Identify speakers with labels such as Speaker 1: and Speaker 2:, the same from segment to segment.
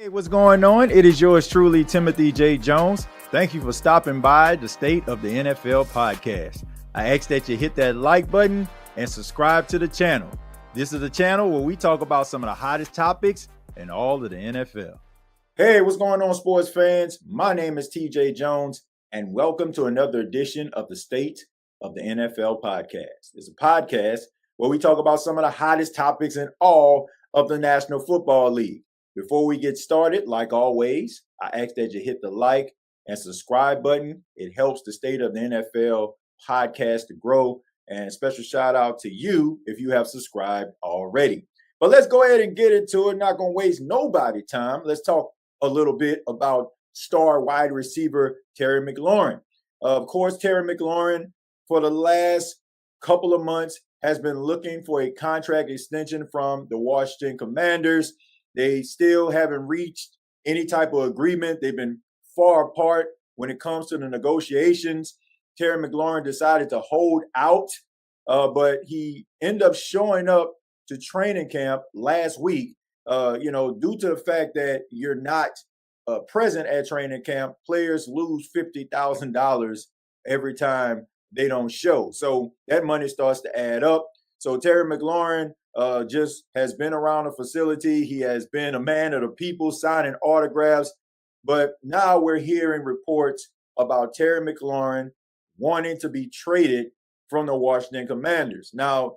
Speaker 1: Hey, what's going on? It is yours truly, Timothy J. Jones. Thank you for stopping by the State of the NFL podcast. I ask that you hit that like button and subscribe to the channel. This is a channel where we talk about some of the hottest topics in all of the NFL. Hey, what's going on, sports fans? My name is TJ Jones, and welcome to another edition of the State of the NFL podcast. It's a podcast where we talk about some of the hottest topics in all of the National Football League. Before we get started, like always, I ask that you hit the like and subscribe button. It helps the State of the NFL podcast to grow. And special shout out to you if you have subscribed already. But let's go ahead and get into it. Not going to waste nobody's time. Let's talk a little bit about star wide receiver TerryMclaurin. Of course, TerryMclaurin for the last couple of months has been looking for a contract extension from the Washington Commanders. They still haven't reached any type of agreement. They've been far apart when it comes to the negotiations. TerryMclaurin decided to hold out, but he ended up showing up to training camp last week. Due to the fact that you're not present at training camp, players lose $50,000 every time they don't show. So that money starts to add up. So TerryMclaurin just has been around the facility. He has been a man of the people, signing autographs. But now we're hearing reports about TerryMclaurin wanting to be traded from the Washington Commanders. Now,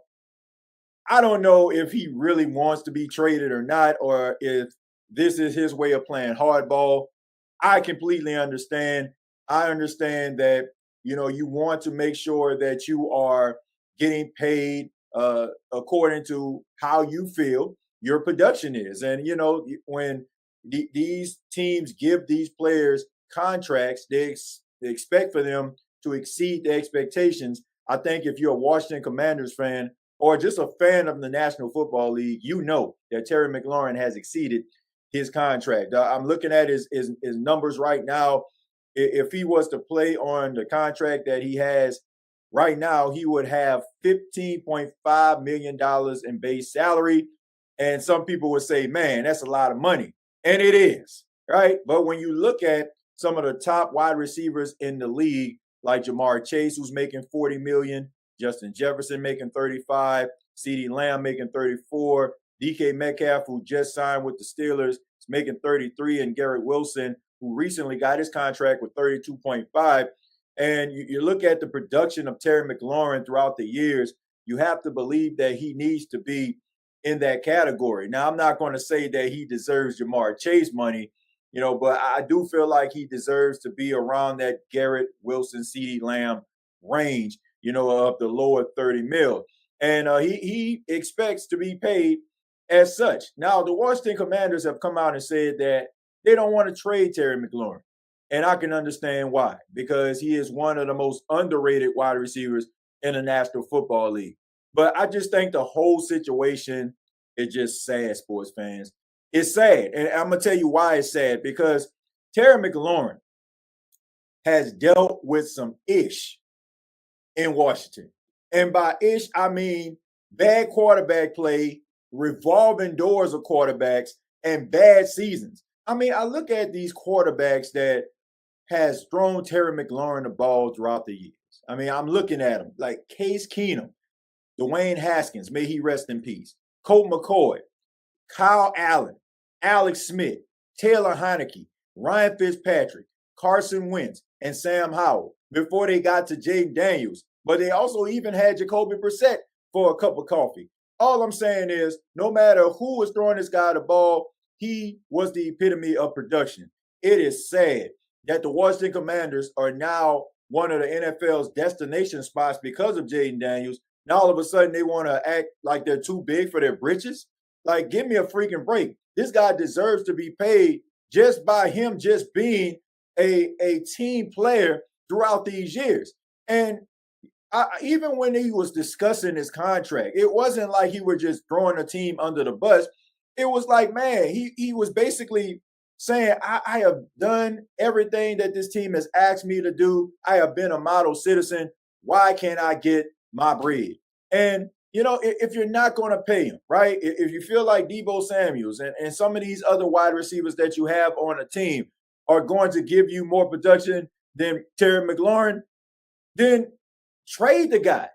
Speaker 1: I don't know if he really wants to be traded or not, or if this is his way of playing hardball. I completely understand. I understand that, you want to make sure that you are getting paid according to how you feel your production is. And, when these teams give these players contracts, they expect for them to exceed the expectations. I think if you're a Washington Commanders fan or just a fan of the National Football League, you know that TerryMclaurin has exceeded his contract. I'm looking at his numbers right now. If he was to play on the contract that he has right now, he would have $15.5 million in base salary. And some people would say, man, that's a lot of money. And it is, right? But when you look at some of the top wide receivers in the league, like Jamar Chase, who's making $40 million, Justin Jefferson making $35, CeeDee Lamb making $34, DK Metcalf, who just signed with the Steelers, is making $33, and Garrett Wilson, who recently got his contract with $32.5. And you look at the production of TerryMclaurin throughout the years, you have to believe that he needs to be in that category. Now, I'm not going to say that he deserves Jamar Chase money, but I do feel like he deserves to be around that Garrett Wilson, CeeDee Lamb range, of the lower 30 mil. And he expects to be paid as such. Now, the Washington Commanders have come out and said that they don't want to trade TerryMclaurin. And I can understand why, because he is one of the most underrated wide receivers in the National Football League. But I just think the whole situation is just sad, sports fans. It's sad. And I'm going to tell you why it's sad, because TerryMclaurin has dealt with some ish in Washington. And by ish, I mean bad quarterback play, revolving doors of quarterbacks, and bad seasons. I mean, I look at these quarterbacks that has thrown TerryMclaurin the ball throughout the years. I mean, I'm looking at them like Case Keenum, Dwayne Haskins, may he rest in peace, Colt McCoy, Kyle Allen, Alex Smith, Taylor Heineke, Ryan Fitzpatrick, Carson Wentz, and Sam Howell before they got to Jayden Daniels. But they also even had Jacoby Brissett for a cup of coffee. All I'm saying is, no matter who was throwing this guy the ball, he was the epitome of production. It is sad that the Washington Commanders are now one of the NFL's destination spots because of Jayden Daniels. Now all of a sudden they want to act like they're too big for their britches. Like, give me a freaking break. This guy deserves to be paid just by him just being a team player throughout these years. And even when he was discussing his contract, it wasn't like he was just throwing a team under the bus. It was like, man, he was basically saying, I have done everything that this team has asked me to do. I have been a model citizen. Why can't I get my bread? And if you're not going to pay him, right? If you feel like Deebo Samuels and some of these other wide receivers that you have on a team are going to give you more production than TerryMclaurin, then trade the guy.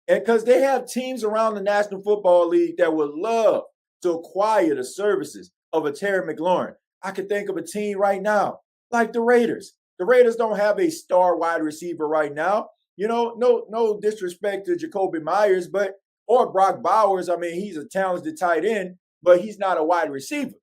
Speaker 1: And because they have teams around the National Football League that would love to acquire the services of a TerryMclaurin. I could think of a team right now, like the Raiders. The Raiders don't have a star wide receiver right now. No disrespect to Jacoby Myers, or Brock Bowers. I mean, he's a talented tight end, but he's not a wide receiver.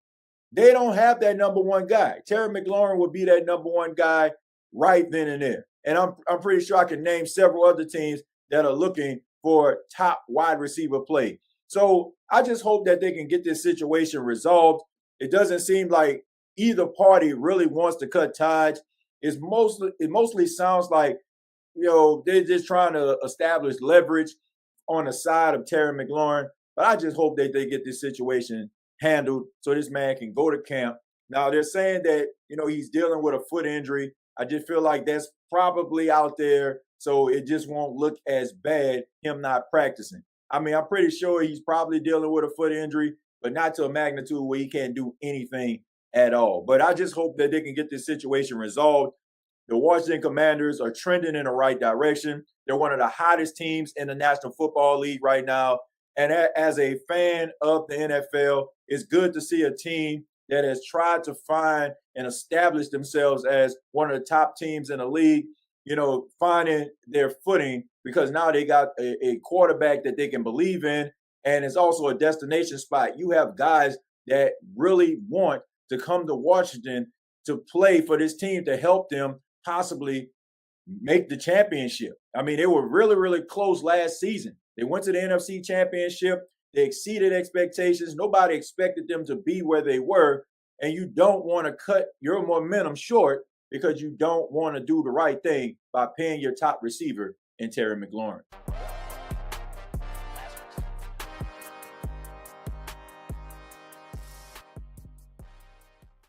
Speaker 1: They don't have that number one guy. TerryMclaurin would be that number one guy right then and there. And I'm pretty sure I can name several other teams that are looking for top wide receiver play. So I just hope that they can get this situation resolved. It doesn't seem like either party really wants to cut ties. It mostly sounds like, they're just trying to establish leverage on the side of TerryMclaurin. But I just hope that they get this situation handled so this man can go to camp. Now, they're saying that, he's dealing with a foot injury. I just feel like that's probably out there, so it just won't look as bad, him not practicing. I mean, I'm pretty sure he's probably dealing with a foot injury, but not to a magnitude where he can't do anything at all. But I just hope that they can get this situation resolved. The Washington Commanders are trending in the right direction. They're one of the hottest teams in the National Football League right now. And as a fan of the NFL, it's good to see a team that has tried to find and establish themselves as one of the top teams in the league, finding their footing, because now they got a quarterback that they can believe in, and it's also a destination spot. You have guys that really want to come to Washington to play for this team to help them possibly make the championship. I mean, they were really, really close last season. They went to the NFC Championship. They exceeded expectations. Nobody expected them to be where they were. And you don't want to cut your momentum short because you don't want to do the right thing by paying your top receiver in TerryMclaurin.